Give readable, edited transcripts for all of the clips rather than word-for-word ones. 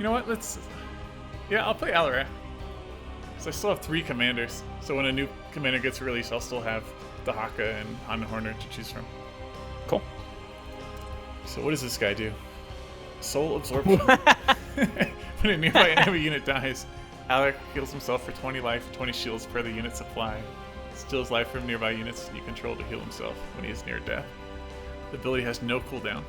You know what? Yeah, I'll play Alarak. So I still have 3 commanders. So when a new commander gets released, I'll still have the Haka and Hanhorner to choose from. Cool. So what does this guy do? Soul absorption. When a nearby enemy unit dies, Alarak heals himself for 20 life, 20 shields per the unit supply. Steals life from nearby units you control to heal himself when he is near death. The ability has no cooldown.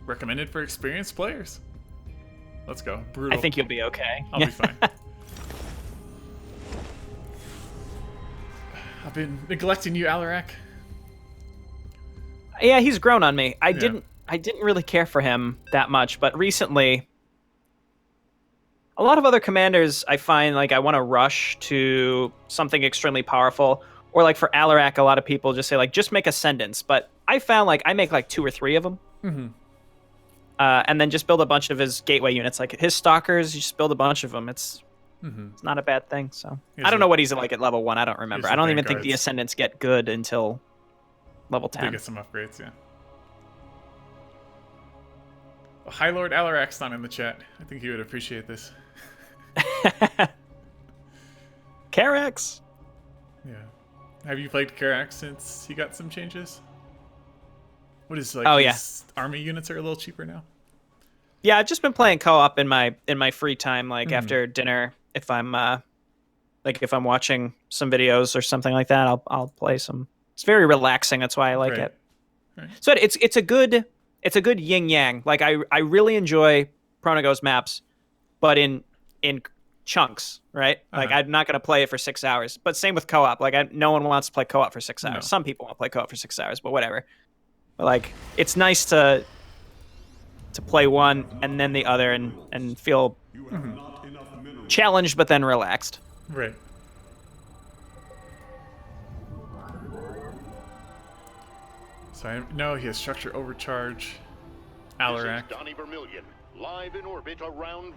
Recommended for experienced players. Let's go. Brutal. I think you'll be okay. I'll be fine. I've been neglecting you, Alarak. Yeah, he's grown on me. I didn't really care for him that much, but recently a lot of other commanders I find like I want to rush to something extremely powerful, or like for Alarak a lot of people just say like just make Ascendants, but I found like I make like 2 or 3 of them. Mm-hmm. And then just build a bunch of his gateway units, like his stalkers. You just build a bunch of them. It's not a bad thing. So I don't know what he's like at level 1. I don't remember. I don't even think the Ascendants get good until level 10. They get some upgrades, yeah. Well, High Lord Alarak's not in the chat. I think he would appreciate this. Karax. Yeah. Have you played Karax since he got some changes? What is like? His army units are a little cheaper now. Yeah, I've just been playing co-op in my free time, like after dinner. If I'm if I'm watching some videos or something like that, I'll play some. It's very relaxing. That's why I like it. Right. So it's a good yin yang. Like I really enjoy Pronago's maps, but in chunks, right? Like I'm not gonna play it for 6 hours. But same with co-op. Like no one wants to play co-op for 6 hours. No. Some people want to play co-op for 6 hours, but whatever. But like it's nice to play one and then the other and feel challenged but then relaxed. Right. So I know he has structure overcharge, Alarak,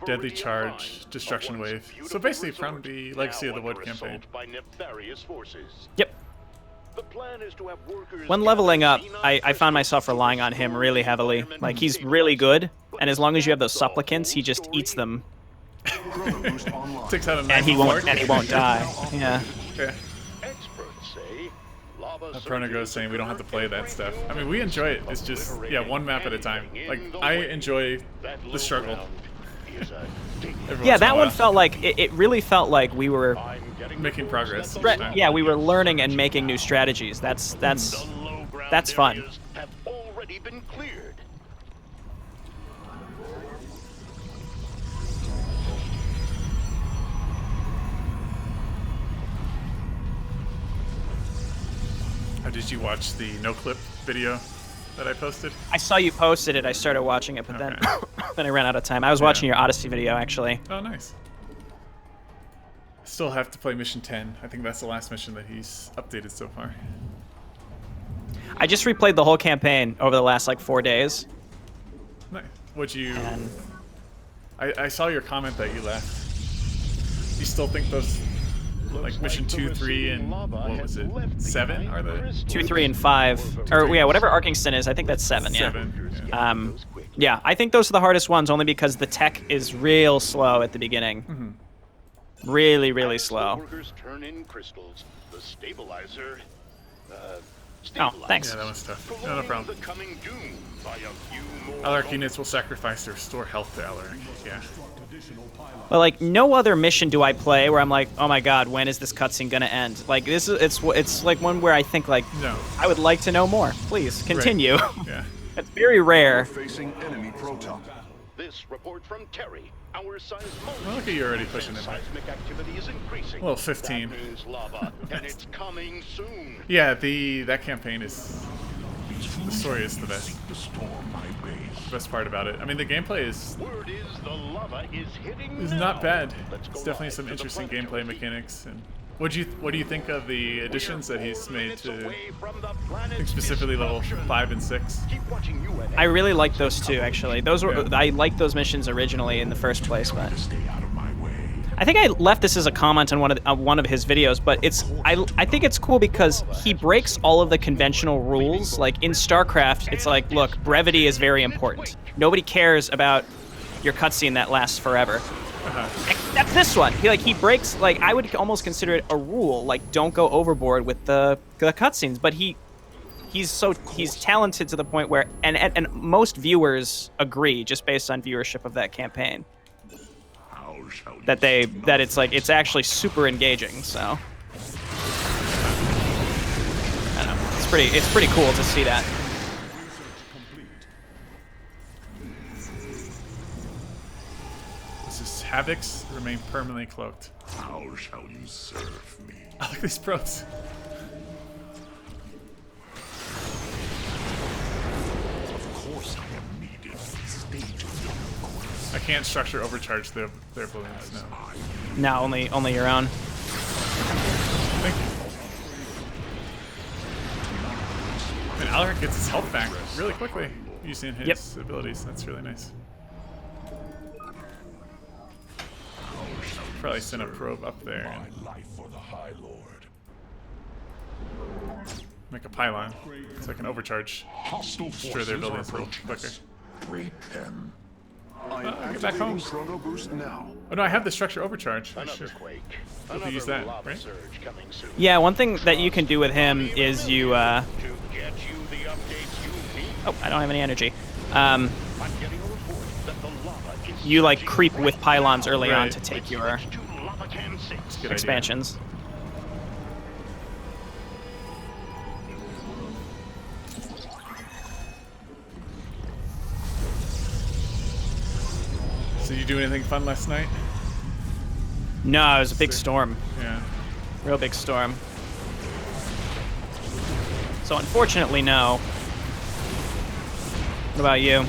deadly charge, destruction wave. So basically from the Legacy of the Wood campaign. Yep. When leveling up, I found myself relying on him really heavily. Like he's really good, and as long as you have those supplicants, he just eats them. Takes out a and he won't die. Yeah. Pronago is saying we don't have to play that stuff. I mean, we enjoy it. It's just, one map at a time. Like, I enjoy the struggle. Yeah, that one felt like, it really felt like we were making progress. Yeah, we were learning and making new strategies. That's fun. Did you watch the no-clip video that I posted? I saw you posted it. I started watching it, but then I ran out of time. I was watching your Odyssey video, actually. Oh, nice. Still have to play Mission 10. I think that's the last mission that he's updated so far. I just replayed the whole campaign over the last, 4 days. Nice. Would you... I saw your comment that you left. You still think those... Like Mission 2, 3, and what was it? 7 are the 2, 3, and 5, or yeah, whatever Arkingston is. I think that's 7. Yeah. 7. Yeah, I think those are the hardest ones, only because the tech is real slow at the beginning. Really, really slow. Oh, thanks. Yeah, that was tough. No problem. Alarak units will sacrifice to restore health to Alarak. Yeah. But no other mission do I play where I'm like, oh my god, when is this cutscene gonna end? Like this is it's like one where I think no. I would like to know more. Please continue. Right. Yeah. It's very rare. Facing enemy proton. This report from Terry. Our seismology. Well, look at you already pushing it. Seismic activity is increasing. Well, 15. That means lava, and it's coming soon. Yeah, that campaign is. The story is the best. The best part about it. I mean, the gameplay is. Word is the lava is hitting. Is not bad. It's definitely some interesting gameplay mechanics. And what do you think of the additions that he's made to? I think specifically level 5 and 6. I really like those two actually. Those were I liked those missions originally in the first place, but I think I left this as a comment on one of his videos, but I think it's cool because he breaks all of the conventional rules. Like in StarCraft, it's like, look, brevity is very important. Nobody cares about your cutscene that lasts forever. That's this one. He breaks, like, I would almost consider it a rule, like don't go overboard with the cutscenes. But he's talented to the point where and most viewers agree just based on viewership of that campaign. That it's actually super engaging, so I don't know. It's pretty cool to see that. This is Havoc's remain permanently cloaked. How shall you serve me? I like these pros. Of course I am needed. Stage of your course. I can't structure overcharge their balloons, no. No, only your own. Thank you. And Alarak gets his health back really quickly using his abilities. That's really nice. Probably send a probe up there and Life for the High Lord. make a pylon so I can overcharge. Hostile Destroy their buildings a little quicker. Great them. I am get back home. activating Chrono Boost now. Oh no, I have the structure overcharge. I Another should quake. hope Another you use that, lava right? surge coming soon. Yeah, one thing that you can do with him is you To get you the updates you need. oh, I don't have any energy. I'm getting a report that the lava is You like surging creep with pylons early on Right. to take Let's your switch to Lava Cam 6. Good idea. expansions. So you do anything fun last night? No, it was a big storm. Yeah. Real big storm. So unfortunately, no. What about you?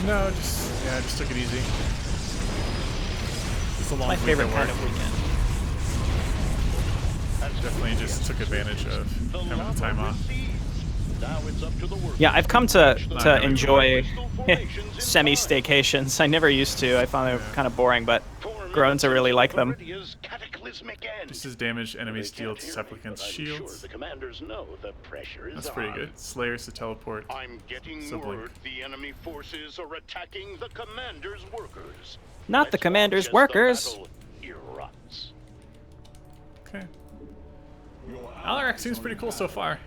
No, just took it easy. It's a long My week favorite at kind work. of weekend. Definitely just took advantage of having the time off. Now it's up to the workers. Yeah, I've come to having enjoy semi-staycations. I never used to. I found them kind of boring, but grown to really like them. Just as damage enemies deal to supplicants' shields. The commanders know the pressure is That's pretty on. good. Slayers to teleport. I'm getting So blink. word the enemy forces are attacking the commander's workers. Not the Let's commander's watch as the workers. battle erupts. Okay. Alarak seems pretty cool so far.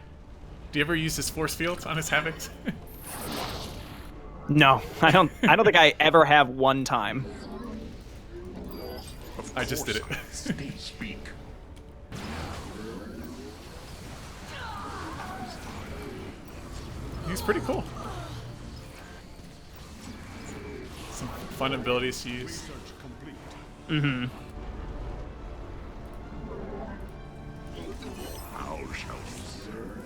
Do you ever use his force field on his Havocs? No, I don't think I ever have one time. I just did it. They speak. He's pretty cool. Some fun abilities to use. Mm-hmm. How shall you serve?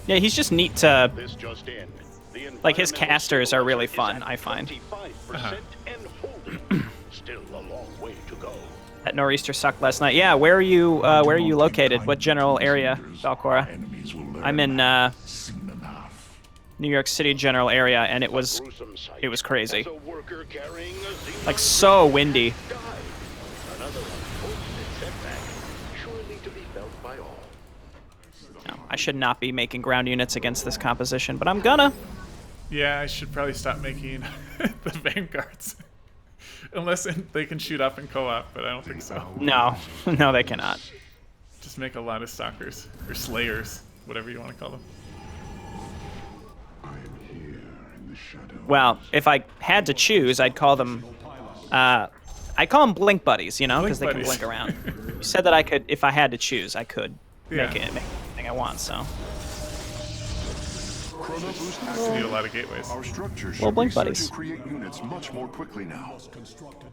Yeah, he's just neat to This just in. The like his environmental casters are really stability fun, is I at find. 25% and holding. Still a long way to go. That nor'easter sucked last night. Yeah, where are you located? What general area, Valcora? Enemies will learn I'm in soon enough. New York City general area, and it was Gruesome sight. it was crazy. As a worker carrying a xenon Like so windy. died. Another unfortunate setback, surely to be felt by all. No, I should not be making ground units against this composition, but I'm gonna. Yeah, I should probably stop making the vanguards. Unless they can shoot up in co-op, but I don't think so. No, no, they cannot. Just make a lot of stalkers or slayers, whatever you want to call them. I am here in the shadow. Well, if I had to choose, I'd call them. I'd call them blink buddies, you know, because they can Blink blink buddies. around. You said that I could, if I had to choose, I could Yeah. make anything I want. So, Chrono Boost You need a lot of gateways. Our structure should Well, blink research buddies. and create units much more quickly now.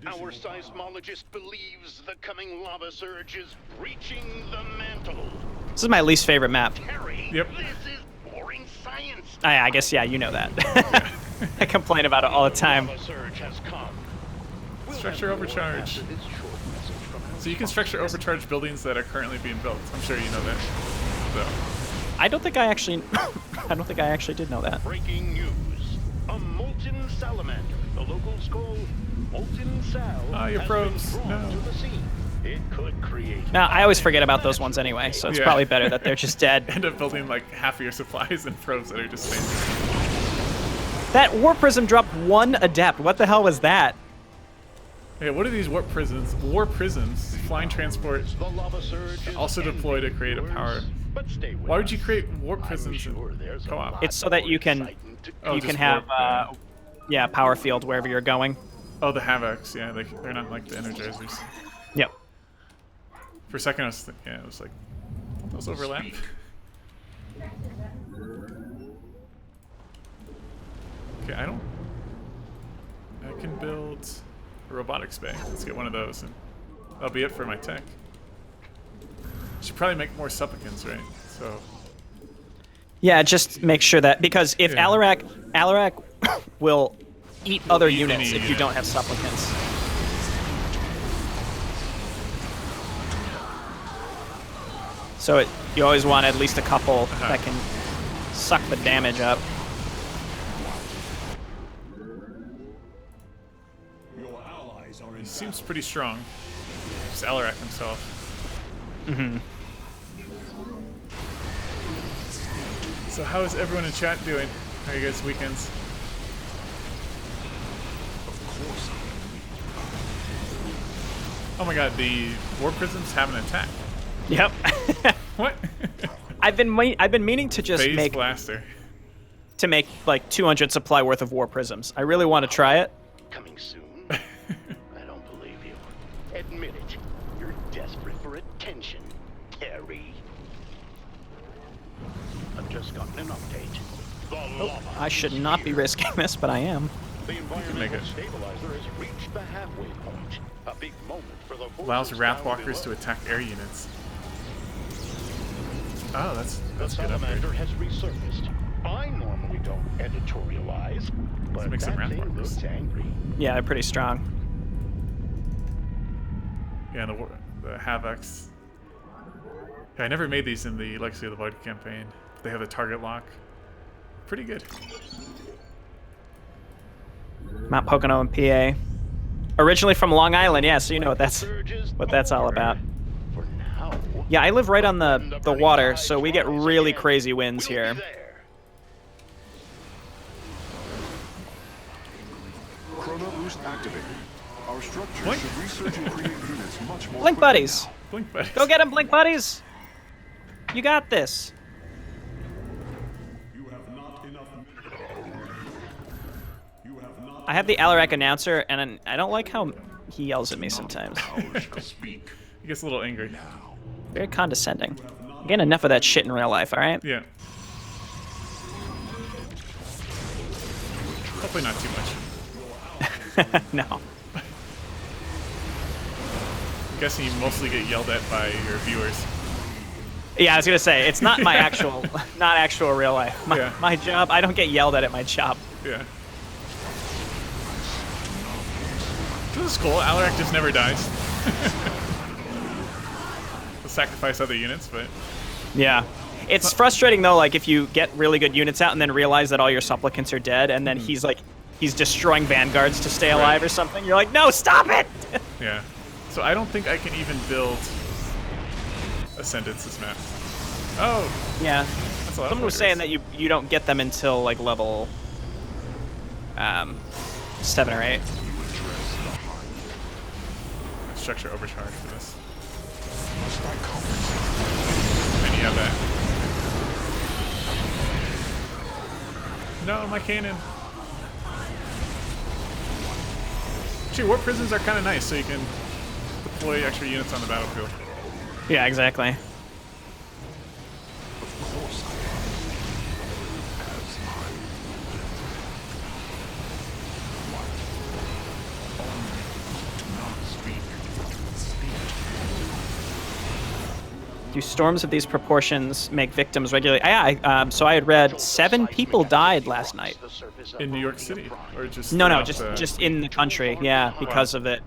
Our seismologist believes the coming lava surge is breaching the mantle. this is my least favorite map. Harry, Yep. this is boring science. I guess yeah, you know that. I complain about it all the time. Lava surge has come. Structure overcharge. So you can structure overcharge buildings that are currently being built. I'm sure you know that. So I don't think I actually. I don't think I actually did know that. Breaking news. A molten salamander The locals call molten salve Oh, your has probes. been brought No. to the scene. It could create. Now, I always forget about those ones anyway, so it's Yeah. probably better that they're just dead. End up building like half of your supplies and probes that are just standing. That warp prism dropped 1 adept. What the hell was that? Yeah, what are these warp prisons? War prisons. Flying transport. The lava surge is Also deploy to create a ending power. yours, but stay with Why would you us. create warp I'm prisons sure in there's a co-op? lot It's so that more you can excitement to Oh, you just can have warp, yeah, power field wherever you're going. Oh, the Havocs. Yeah, they're not like the Energizers. Yep. For a second, I was yeah, it was like, don't those overlap? Okay, I can build a robotics bay. Let's get one of those, and that'll be it for my tech. Should probably make more supplicants, right? So Yeah, just make sure that because if Yeah. Alarak will eat other eat units any if you unit. don't have supplicants. So you always want at least a couple that can suck the damage up. Your allies are in he seems pretty strong. Just Alarak himself. So how is everyone in chat doing? How are you guys' weekends? Oh my god, the war prisms have an attack. Yep. What? I've been meaning to just Phase make blaster. like 200 supply worth of war prisms. I really want to try it. coming soon. I don't believe you. Admit it. You're desperate for attention, Terry. I've just gotten an update. The lava I should is not be here. risking this, but I am. The make environmental it. stabilizer has reached the halfway point. A big moment for the Allows forces Wrathwalkers down to below. attack air units. Oh, that's The good upgrade. salamander has resurfaced. I normally don't editorialize, but make some that thing Wrathwalkers. looks angry. Yeah, they're pretty strong. Yeah, the Havocs. Yeah, I never made these in the Legacy of the Void campaign. They have a target lock. Pretty good. Mount Pocono and PA. Originally from Long Island, yeah, so you know what that's Surges all over. about. For now, Yeah, I live right on the burning water, tides so we get rise really again. crazy winds We'll here. be there. Chrono boost activated. Our structure Blink. should research and create units much more Blink quickly buddies! now. Blink buddies. Go get him, Blink buddies! You got this. You have not enough. You have not. I have the Alarak announcer, and I don't like how he yells at me sometimes. Speak. He gets a little angry. Very condescending. Again, enough of that shit in real life, alright? Yeah. Hopefully not too much. No. I'm guessing you mostly get yelled at by your viewers. Yeah, I was gonna say, it's not my actual, not actual real life. Yeah. My job, I don't get yelled at my job. Yeah. This is cool. Alarak just never dies. He'll sacrifice other units, but Yeah. It's frustrating though, like if you get really good units out and then realize that all your supplicants are dead, and then he's destroying vanguards to stay alive or something. You're like, no, stop it! yeah. So I don't think I can even build Ascendants this map. Oh, Yeah. that's a lot. Someone was saying that you don't get them until like level 7 or 8. Structure overcharge for this. And you have that. No, my cannon. Actually, warp prisons are kind of nice, so you can deploy extra units on the battlefield. Yeah, exactly. Do storms of these proportions make victims regularly? So I had read 7 people died last night. In New York City, or just No, throughout just in the country. Yeah, because of it.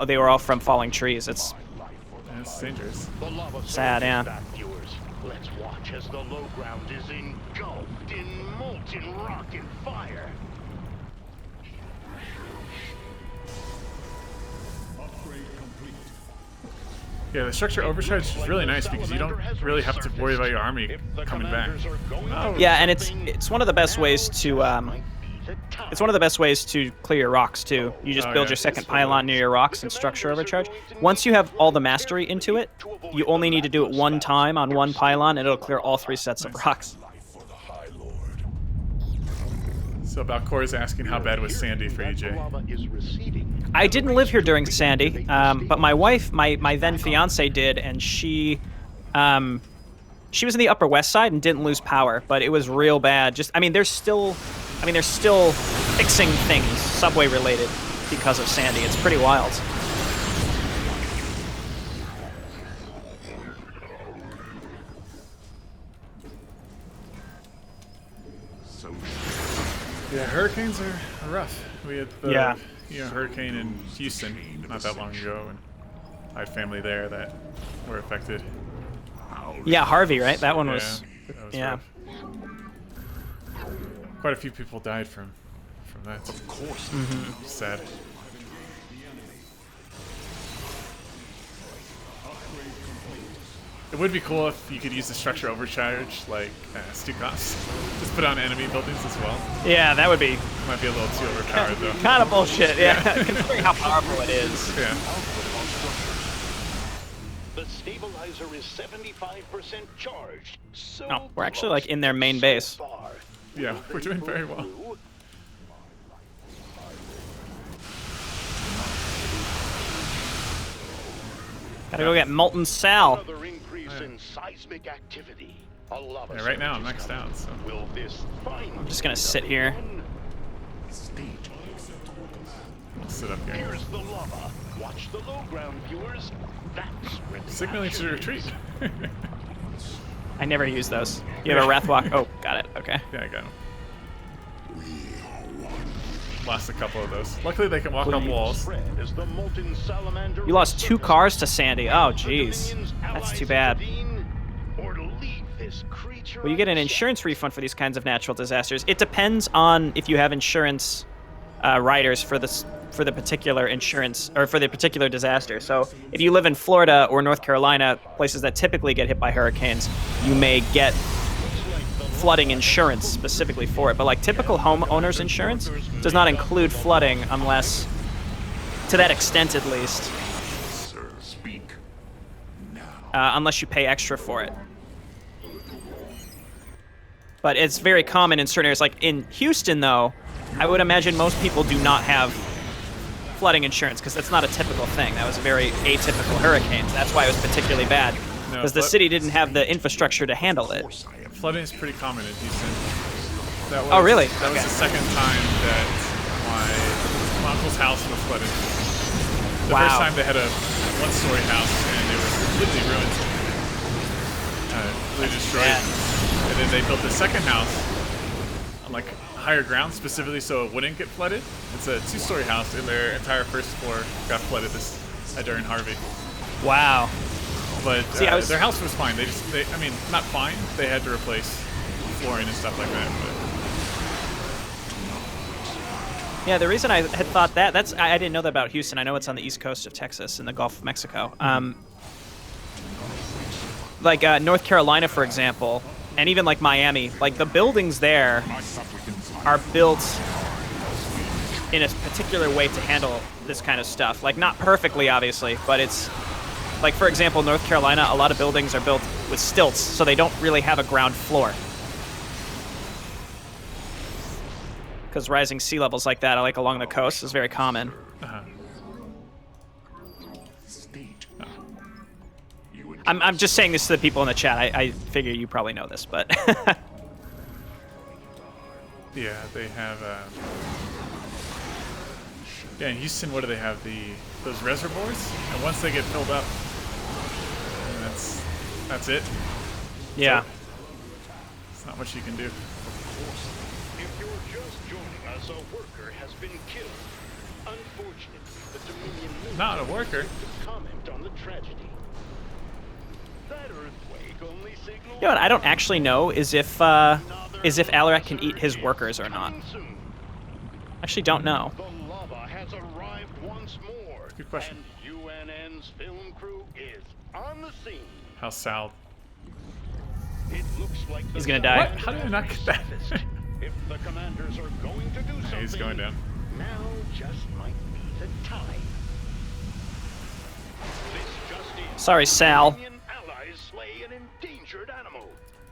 They were all from falling trees. It's Yeah, it's dangerous. The lava surge Sad, is yeah. back, viewers. Let's watch as the low ground is engulfed in molten rock and fire. Yeah, the structure overcharge is really nice because you don't really have to worry about your army coming back. Oh. Yeah, and it's one of the best ways to clear your rocks too. You just build your second pylon near your rocks and structure overcharge. Once you have all the mastery into it, you only need to do it one time on one pylon, and it'll clear all 3 sets of rocks. So Balcor is asking how bad was Sandy for you, Jay? I didn't live here during Sandy, but my wife, my then fiance, did, and she was in the Upper West Side and didn't lose power, but it was real bad. They're still fixing things subway related because of Sandy. It's pretty wild. Yeah, hurricanes are rough. We had the hurricane in Houston not that long ago, and I had family there that were affected. Yeah, Harvey, right? That one was. That was Yeah. rough. Quite a few people died from that. Of course. Sad. It would be cool if you could use the structure overcharge like Stukos. Just put on enemy buildings as well. Yeah, that would be Might be a little too overpowered though. kind of bullshit. Yeah, considering how powerful it is. Yeah. The stabilizer is 75% charged. So Oh, we're actually like in their main base. Yeah, we're doing very well. Gotta go get Molten Sal. Another increase in seismic activity. A lava Yeah, right now I'm surge maxed is out, so. Will this I'm just gonna sit here. I'll sit up here. Here's the lava. Watch the low ground, viewers. That's where the Signaling to action retreat. is. I never use those. You have a Wrathwalk. Oh, got it. Okay. Yeah, I got him. Lost a couple of those. Luckily they can walk up walls. Spread as the molten salamander You lost 2 resurfaces. cars to Sandy. Oh, The jeez. Dominions, That's allies too bad. intervene, or leave this creature Well, you get an unchecked. insurance refund for these kinds of natural disasters. It depends on if you have insurance riders for the particular insurance or for the particular disaster. So if you live in Florida or North Carolina, places that typically get hit by hurricanes, you may get flooding insurance specifically for it. But like typical homeowners insurance does not include flooding unless, to that extent at least, Sir, speak now. unless you pay extra for it. But it's very common in certain areas. Like in Houston, though, I would imagine most people do not have flooding insurance because that's not a typical thing. That was a very atypical hurricane. That's why it was particularly bad. No, Because the city didn't have the infrastructure to handle it. Flooding is pretty common in Houston. That was, Oh, really? That was Okay. the second time that my uncle's house was flooded. The Wow. first time they had a one-story house and they were completely ruined. Really destroyed. Man. And then they built the second house on like higher ground specifically so it wouldn't get flooded. It's a 2-story house and their entire first floor got flooded during Harvey. Wow. But See, their house was fine. I mean, not fine. They had to replace flooring and stuff like that. But Yeah, the reason I had thought that's I didn't know that about Houston. I know it's on the east coast of Texas in the Gulf of Mexico. Like North Carolina, for example, and even like Miami, like the buildings there are built in a particular way to handle this kind of stuff. Like not perfectly, obviously, but it's like, for example, North Carolina, a lot of buildings are built with stilts, so they don't really have a ground floor. Because rising sea levels like that, like along the coast, is very common. State. I'm just saying this to the people in the chat. I figure you probably know this, but yeah, they have. Yeah, in Houston, what do they have? Those reservoirs, and once they get filled up, that's it. yeah. It's not much you can do. If you're just joining us, a worker has been killed. Unfortunately, the Dominion Not a worker. to comment on the tragedy. That earthquake only signals You know what I don't actually know is if Alarak can eat his workers or not. soon. Actually, don't know. The lava has has arrived once more. Good question. And UNN's film crew is on the scene. How's Sal? It looks like He's gonna die. What? How did I not get that? If the commanders are going to do something, He's going down. now just might be the time. This just in. Sorry, Sal. Union allies slay an endangered animal.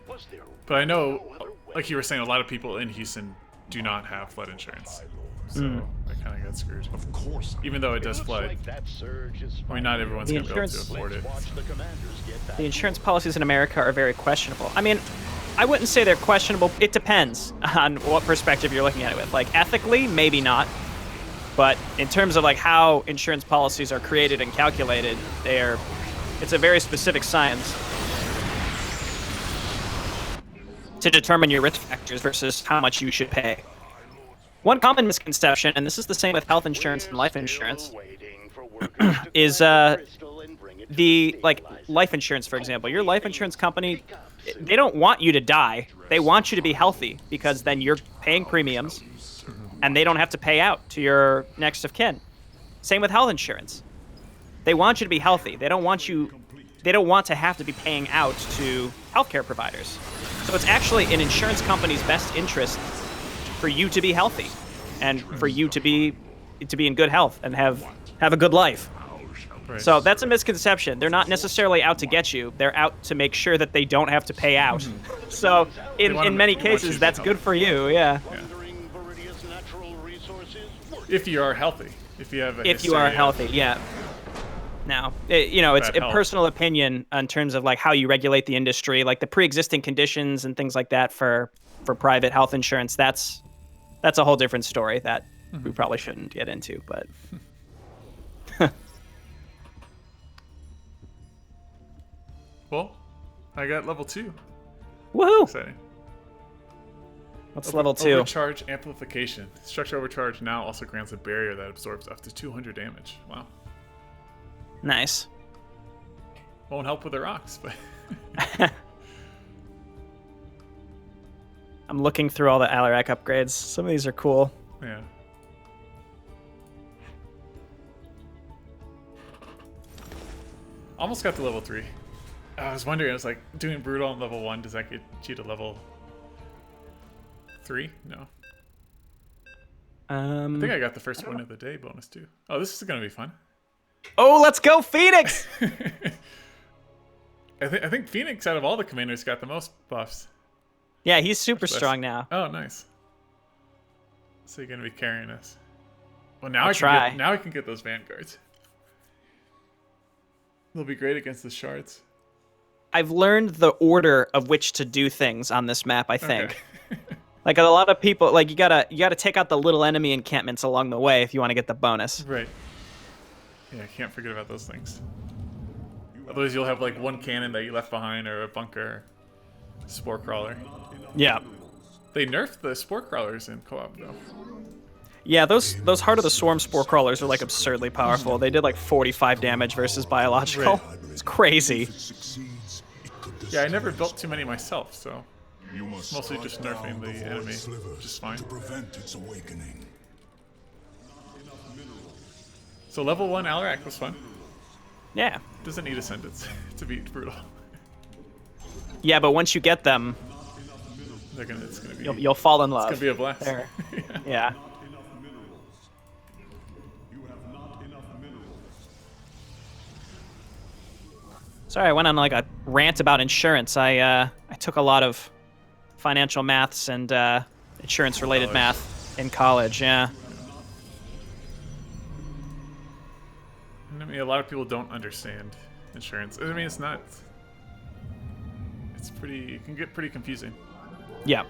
Was there But I know, no other way? like you were saying, a lot of people in Houston do not have flood insurance. So I kind of got screwed. Of course. Even though it does Looks flood. like that surge is I mean, not everyone's The going to be able to insurance- afford it. Let's watch the commanders get back The insurance policies in America are very questionable. I mean, I wouldn't say they're questionable. It depends on what perspective you're looking at it with. Like, ethically, maybe not. But in terms of like how insurance policies are created and calculated, it's a very specific science to determine your risk factors versus how much you should pay. One common misconception, and this is the same with health insurance and life insurance, is the like life insurance, for example. Your life insurance company, they don't want you to die. They want you to be healthy because then you're paying premiums and they don't have to pay out to your next of kin. Same with health insurance. They want you to be healthy. They don't want to have to be paying out to healthcare providers. So it's actually in insurance company's best interest for you to be healthy and for you to be in good health and have a good life. Right. So that's a misconception. They're not necessarily out to get you. They're out to make sure that they don't have to pay out. So in many they want you cases, to that's be good for you. Yeah. Wandering Viridia's natural resources work. If you are healthy. If you have a If you are history of- healthy, yeah. Now, it's Bad a health. personal opinion in terms of like how you regulate the industry, like the pre-existing conditions and things like that for private health insurance. That's a whole different story that we probably shouldn't get into, but. Well, I got level 2. Woohoo! Exciting. What's level 2? Overcharge amplification. Structure overcharge now also grants a barrier that absorbs up to 200 damage. Wow. Nice. Won't help with the rocks, but I'm looking through all the Alarak upgrades. Some of these are cool. yeah. Almost got to level 3. I was wondering, I was like, doing brutal on level 1, does that get you to level 3? No. I think I got the first win of the day bonus too. Oh, this is gonna be fun. Oh, let's go, Fenix! I think Fenix out of all the commanders got the most buffs. Yeah, he's super That's- strong now. Oh, nice. So you're gonna be carrying us. Well, now I'll try. Now I can get those vanguards. They'll be great against the shards. I've learned the order of which to do things on this map, I think. Okay. Like a lot of people, like you gotta take out the little enemy encampments along the way if you want to get the bonus. Right. Yeah, I can't forget about those things. Otherwise, you'll have like one cannon that you left behind, or a bunker, spore crawler. Yeah. They nerfed the spore crawlers in co-op though. Yeah, those Heart of the Swarm spore crawlers are like absurdly powerful. They did like 45 damage versus biological. Right. It's crazy. Succeeds, it could Yeah, I never built too many myself, so You must mostly just strike nerfing down the void enemy, slivers which is fine. to prevent its awakening. So level 1 Alarak was fun. Yeah. Doesn't need ascendants to be brutal. Yeah, but once you get them, It's gonna be you'll fall in love. it's gonna be a blast. There. Yeah. Sorry, I went on like a rant about insurance. I took a lot of financial maths and insurance-related College. math in college. Yeah. I mean, a lot of people don't understand insurance. I mean, it's not. It's pretty. It can get pretty confusing. Yeah.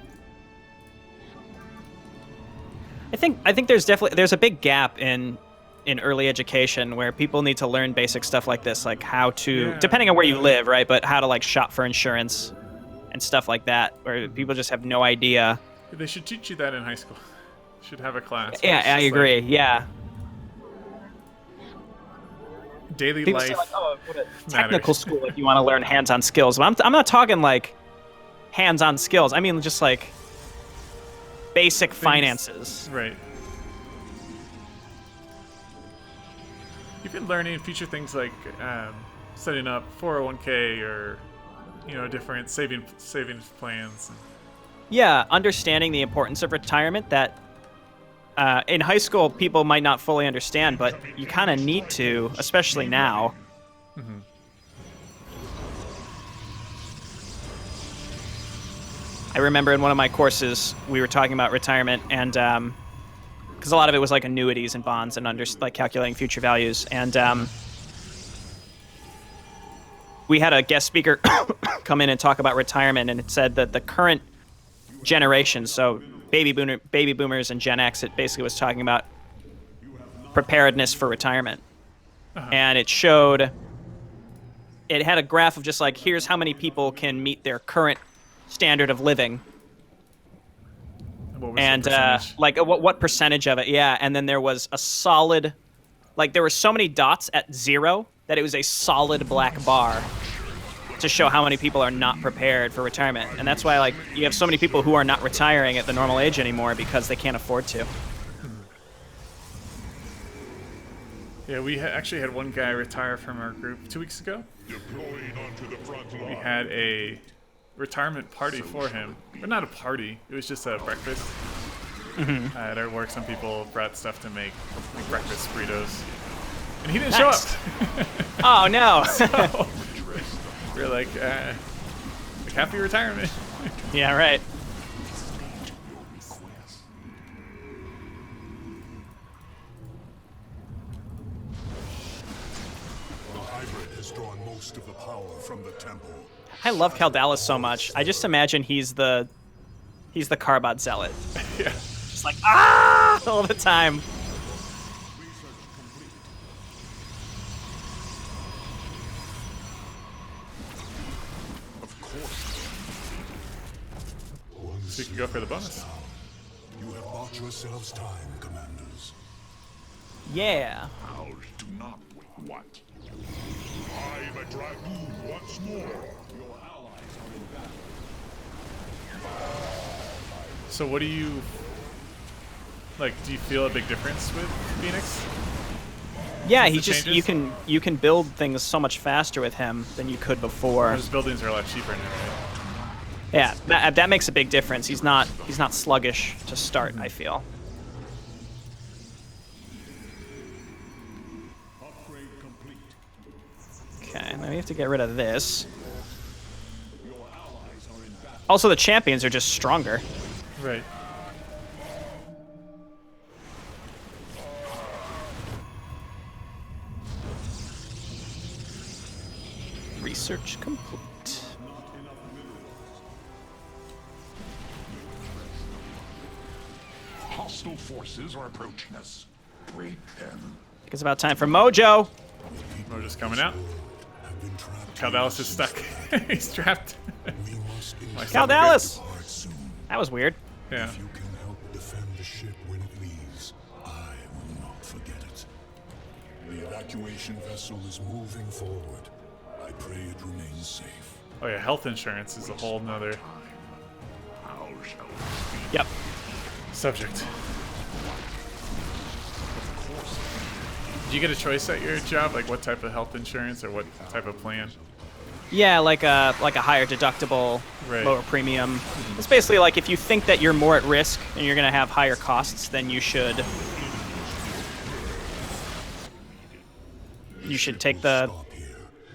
I think there's a big gap in early education where people need to learn basic stuff like this, like how to, Yeah. depending on where you live, right? But how to like shop for insurance and stuff like that, where people just have no idea. They should teach you that in high school. Should have a class. where Yeah, it's I just, agree. like, yeah. daily People life. say like, oh, go to matters. technical school if you want to learn hands-on skills. But I'm not talking like hands-on skills. I mean just like basic finances. Right. you've been learning future things like setting up 401k or different savings plans. Yeah, understanding the importance of retirement that in high school people might not fully understand, but you kind of need to, especially now. I remember in one of my courses we were talking about retirement, and because a lot of it was like annuities and bonds and like calculating future values, and we had a guest speaker come in and talk about retirement, and it said that the current generation, so baby boomers and Gen X, it basically was talking about preparedness for retirement. And it showed, it had a graph of just like, here's how many people can meet their current standard of living. What was And the percentage? like what percentage of it? Yeah. And then there was a solid, like there were so many dots at 0 that it was a solid black bar to show how many people are not prepared for retirement. And that's why like you have so many people who are not retiring at the normal age anymore because they can't afford to. Yeah, we actually had one guy retire from our group 2 weeks ago. Deploying onto the front We line. had a retirement party for him. But not a party, it was just a breakfast. At our work, some people brought stuff to make like breakfast burritos. And he didn't show Nice. up. Oh no. So, we're like happy retirement. Yeah, right. The hybrid has drawn most of the power from the temple. I love Caldalis so much. I just imagine he's the Carbot Zealot. Yeah. Just like, ah, all the time. Of course. So you can go for the bonus. You have bought yourselves time, commanders. Yeah. Ours do not what? I am a dragoon once more. Your allies are in battle. So what do you like? Do you feel a big difference with Fenix? Yeah, Since he the just changes? you can build things so much faster with him than you could before. His buildings are a lot cheaper now, right? Yeah, that makes a big difference. He's not sluggish to start, I feel. Upgrade complete. Okay, now we have to get rid of this. Your allies are in battle. Also, the champions are just stronger. Right. Research complete. Hostile forces are approaching us. Break them. I think it's about time for Mojo. We're just coming out. Have been trapped. Caldalis is stuck. He's trapped. We must Caldalis! depart soon. That was weird. Yeah. If you can help defend the ship when it leaves, I will not forget it. The evacuation vessel is moving forward. I pray it remains safe. Oh yeah, health insurance is a whole nother Ours shall be. Yep. subject. Do you get a choice at your job, like what type of health insurance or what type of plan? Yeah, like a higher deductible, Right. lower premium. It's basically like if you think that you're more at risk and you're gonna have higher costs, then you should take the Stop here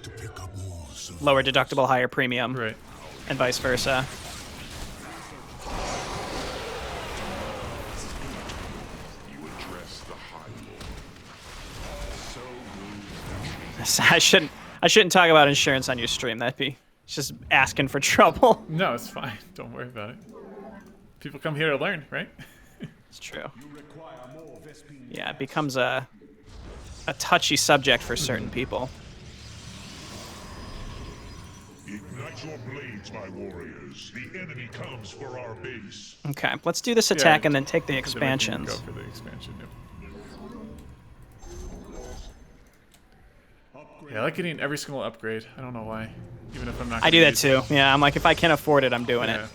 to pick up more survivors. lower deductible, higher premium, Right. and vice versa. You address the High Lord. So I shouldn't talk about insurance on your stream. That'd be just asking for trouble. No, it's fine. Don't worry about it. People come here to learn, right? It's true. Yeah, it becomes a touchy subject for certain people. ignite your blades, my warriors. The enemy comes for our base. Okay, let's do this attack and then take the Then we can expansions. Go for the expansion. Yep. Yeah, I like getting every single upgrade. I don't know why. Even if I'm not. I do gonna that use too. Yeah, I'm like, if I can afford it, I'm doing Yeah. it.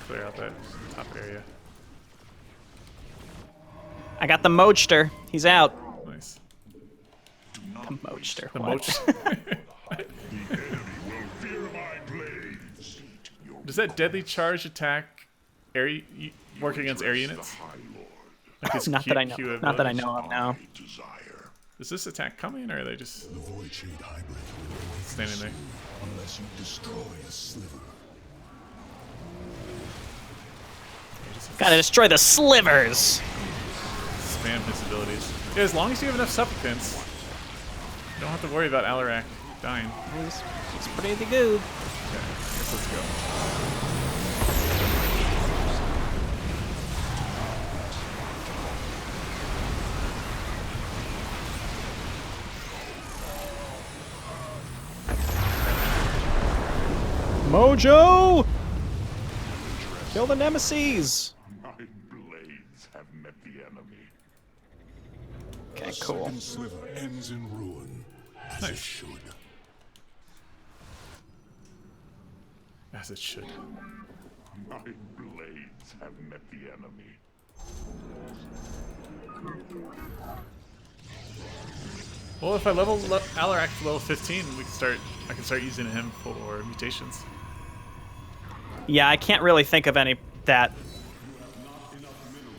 Clear out that top area. I got the Moadster. He's out. Nice. Moachster. The what? Moach. The enemy will fear my blades. Does that deadly charge attack work against air units? Like his Not Q- that I know. Q Not that I abilities? know of now. Desire. Is this attack coming, or are they just The Void Shade Hybrid will awaken standing there? unless you destroy a sliver. Gotta destroy the slivers. Spam his abilities. Yeah, as long as you have enough supplicants, you don't have to worry about Alarak dying. It's pretty good. Okay, I guess let's go. Mojo! Kill the nemesis. My blades have met the enemy. Okay, cool. Second sliver ends in ruin, as it Nice. should. As it should. My blades have met the enemy. Well, if I level Alarak to level 15, I can start using him for mutations. Yeah, I can't really think of any that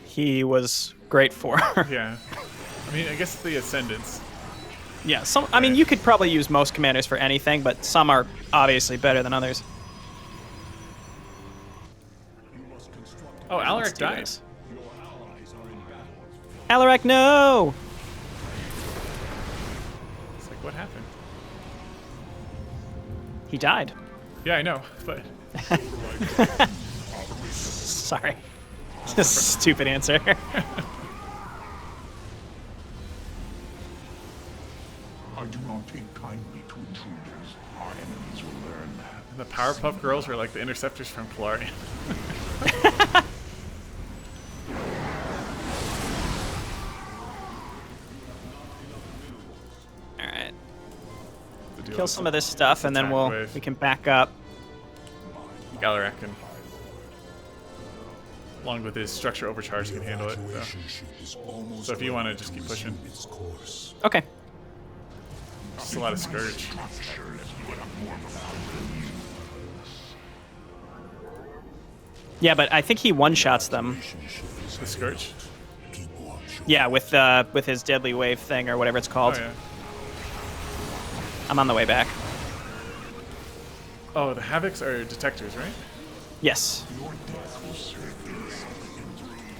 he was great for. Yeah. I mean, I guess the Ascendants. Yeah, I mean, you could probably use most commanders for anything, but some are obviously better than others. Oh, Alarak Let's do died. this. Alarak, no! It's like, what happened? He died. Yeah, I know, but Sorry. Stupid answer. I do not take kindly to intruders. Our enemies will learn that. the Powerpuff Girls are like the interceptors from Polarian. Alright. To deal Kill with some of this stuff, and then attack wave. we can back up. Alarak can, along with his structure overcharge, can handle it. Evacuation ship is almost So if you want to ready just keep resume pushing, its course. Okay. just a lot of Scourge. Yeah, but I think he one-shots them. Evacuation ship is The Scourge? keep watch. Yeah, with his deadly wave thing or whatever it's Oh called. yeah. I'm on the way back. Oh, the Havocs are detectors, right? Yes.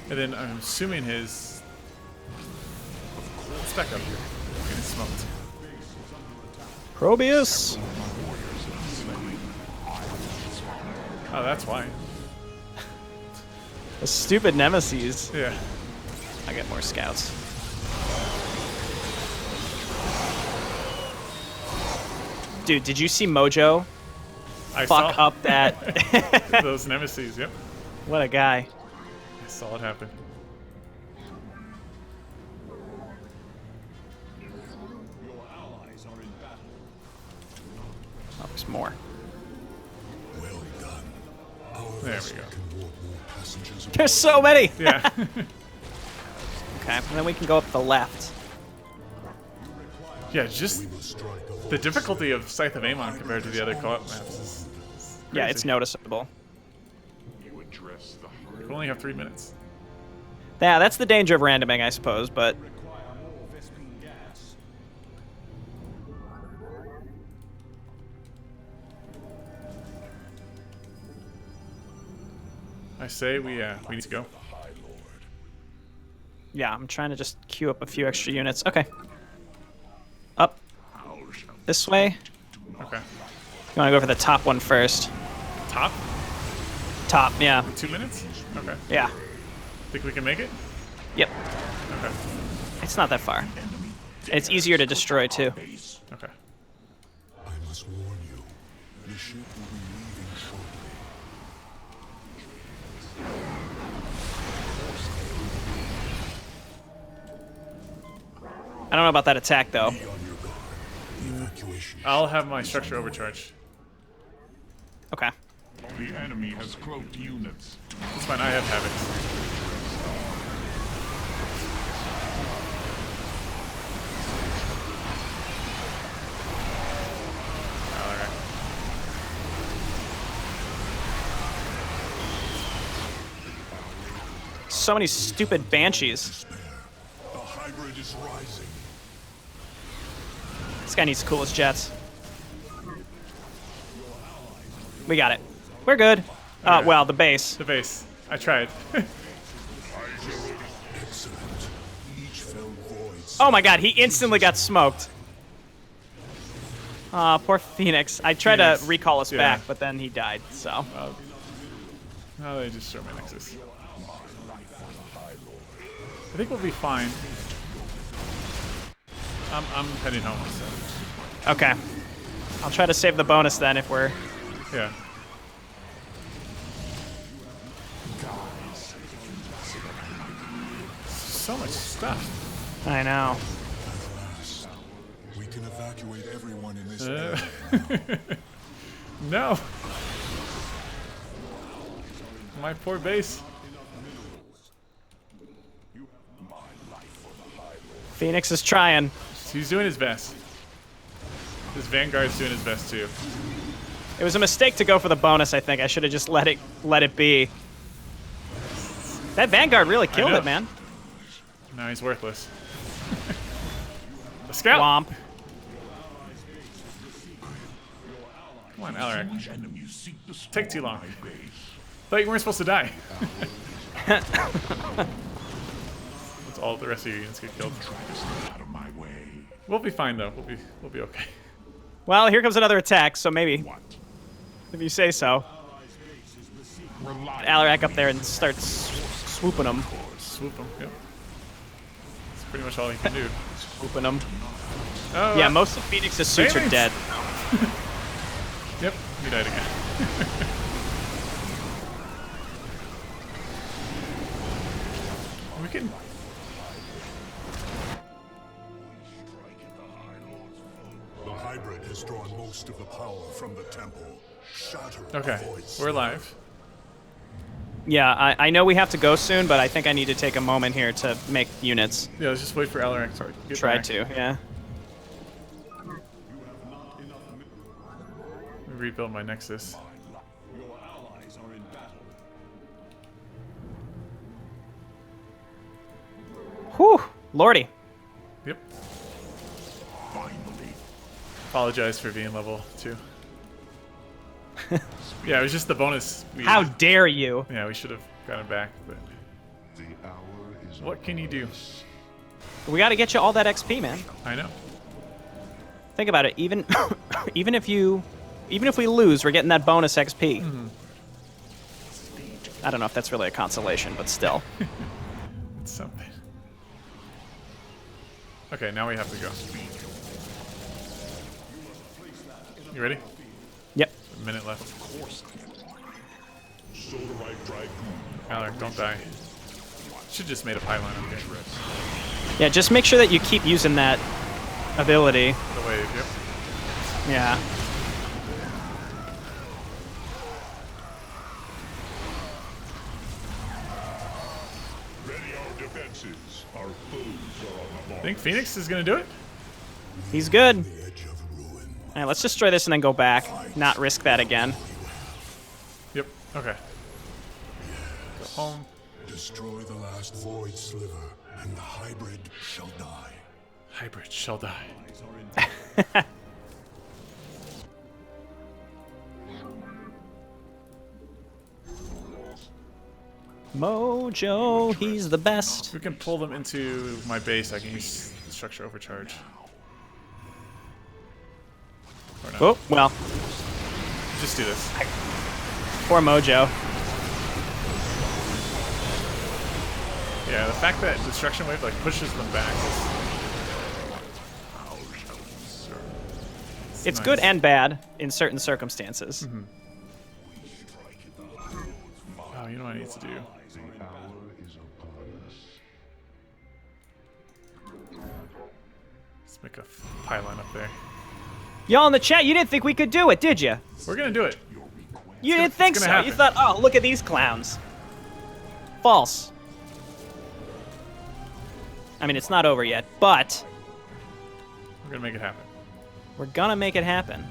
And then I'm assuming his. Let's back up here. Getting smoked. Probius. Oh, that's why. The stupid nemesis. Yeah. I get more scouts. Dude, did you see Mojo I fuck saw up that? those nemesis. Yep. What a guy. I saw it happen. Oh, there's more. Well done. Our There we vessel go. can warp more passengers There's so many. Yeah. Okay, and then we can go up the left. Yeah, just We must strike a the difficulty of Scythe of Amon compared to the other co-op maps is Yeah, it's crazy. noticeable. You address the We only have 3 minutes. Yeah, that's the danger of randoming, I suppose, but I say we need to go. yeah, I'm trying to just queue up a few extra units. Okay. Up. This way. Okay. You want to go for the top one first. Top? Top, yeah. 2 minutes? Okay. Yeah. Think we can make it? Yep. Okay. It's not that far. It's easier to destroy, too. Okay. I must warn you. The ship will be leaving shortly. I don't know about that attack, though. Be on your guard. The evacuation I'll have my structure overcharge. Okay. The enemy has cloaked units. It's fine, I have Havocs. so many stupid banshees. Despair. The hybrid is rising. This guy needs to cool his jets. We got it. We're good. Okay. Well, the base. The base. I tried. Excellent. Each fell void. Oh my god, he instantly got smoked. Aw, poor Fenix. I tried Phoenix. to recall us Yeah. back, but then he died, so. Now they just destroy my Nexus. I think we'll be fine. I'm heading home, so. Okay. I'll try to save the bonus then if we're... Yeah. So much stuff. I know. At last, we can evacuate everyone in this area. No. My poor base. Phoenix is trying. He's doing his best. His Vanguard's doing his best too. It was a mistake to go for the bonus, I think. I should have just let it be. That Vanguard really killed know. it, man. No, he's worthless. A scout. Womp. Come on, Alarak. Take too long. Thought you weren't supposed to die. That's all the rest of your units get killed. Out of my way. We'll be fine though. We'll be okay. Well, here comes another attack, so maybe, if you say so. Alarak up there and starts swooping them. Swoop him. Yep. That's pretty much all he can do. Swooping them. Oh, Yeah, most of Phoenix's suits are Fenix. dead. Yep. He died again. We can. The hybrid has drawn most of the power from the temple. Shatter Okay. the void. We're live. Yeah, I know we have to go soon, but I think I need to take a moment here to make units. Yeah. Let's just wait for Alarak to get Try back. to, yeah. Rebuild my Nexus. Your allies are in battle. Whew, lordy. Yep. Finally. Apologize for being level 2. Yeah, it was just the bonus. How dare you? Yeah, we should have gotten back, but The hour is what can you do? We got to get you all that XP, man. I know. Think about it. Even even if we lose, we're getting that bonus XP. I don't know if that's really a consolation, but still. It's something. Okay, now we have to go. You ready? Yep. A minute left. Solarite Dragoon. Alarak, don't die. Should just made a pylon. Okay. Yeah, just make sure that you keep using that ability. The wave. Yep. Yeah. Ready our defenses. Our foes are on the march. Think Fenix is gonna do it? He's good. The edge of ruin. All right, let's destroy this and then go back. Not risk that again. Yep. Okay. Go home. Destroy the last void sliver, and the hybrid shall die. Hybrid shall die. Mojo, he's the best. If we can pull them into my base, I can use the structure overcharge. Or not. Oh, well, Just do this. poor Mojo. Yeah, the fact that destruction wave like pushes them back is It's nice. good and bad in certain circumstances. Oh, you know what I need to do? The hour is upon us. Let's make a pylon up there. Y'all in the chat, you didn't think we could do it, did you? We're gonna do it. You didn't think it's so. gonna You happen. thought, oh, look at these clowns. False. I mean, it's not over yet, but We're gonna make it happen. we're gonna make it happen.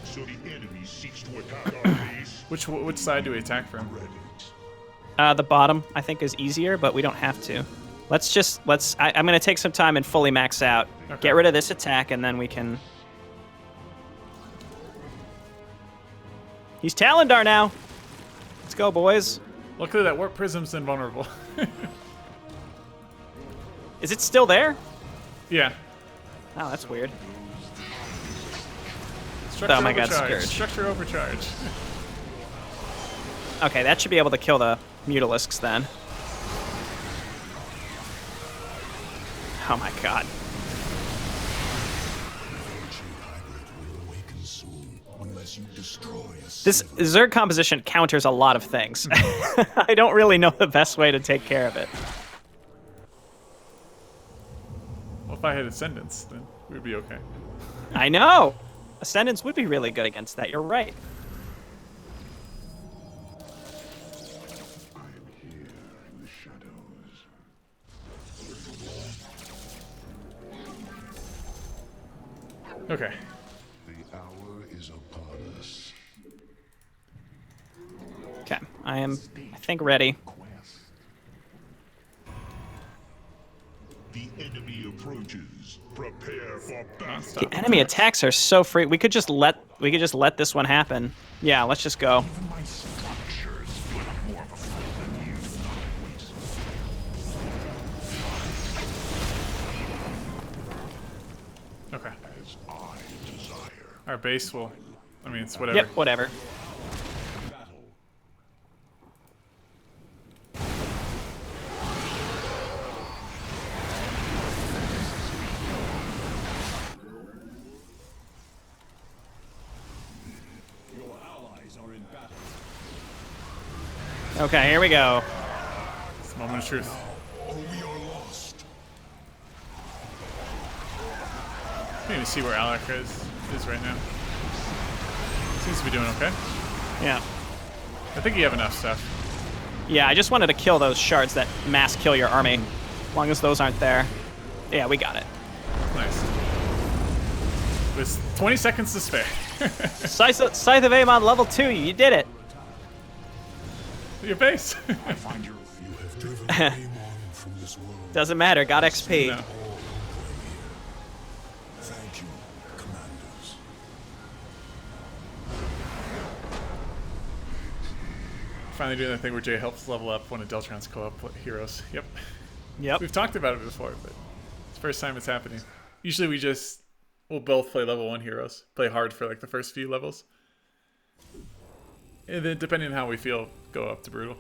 So the enemy seeks to attack our base. Which side do we attack from? Ready. The bottom, I think, is easier, but we don't have to. I'm going to take some time and fully max out. Okay. Get rid of this attack, and then we can... He's Talondar now. Let's go, boys. Luckily, that warp prism's invulnerable. Is it still there? Yeah. Oh, that's weird. Structure Oh my god, overcharge. Scourge. Structure overcharge. Okay, that should be able to kill the Mutalisks then. Oh my god. This Zerg composition counters a lot of things. I don't really know the best way to take care of it. Well, if I had Ascendants, then we'd be okay. I know! Ascendants would be really good against that, you're right. Okay. The hour is upon us. Okay, I think, ready. The enemy approaches. Prepare for battle. The enemy attacks are so free. We could just let this one happen. Yeah, let's just go. My structures feel more of a threat than you thought. Okay. As I desire. Our base will... I mean, it's whatever. Yep, whatever. Battle. Your allies are in battle. Okay, here we go. It's a moment of truth. Or we are lost. We need to see where Alarak is right now. Seems to be doing okay. Yeah. I think you have enough stuff. Yeah, I just wanted to kill those shards that mass kill your army. As long as those aren't there. Yeah, we got it. Nice. With 20 seconds to spare. Scythe of Aemon level 2, you did it. Your base. I find your You have driven Raymond from this world. Doesn't matter, got XP. No. Thank you, commanders. Finally doing that thing where Jay helps level up one of Deltron's co-op heroes. Yep. Yep. We've talked about it before, but it's the first time it's happening. Usually we'll both play level 1 heroes. Play hard for like the first few levels. And then depending on how we feel, go up to brutal.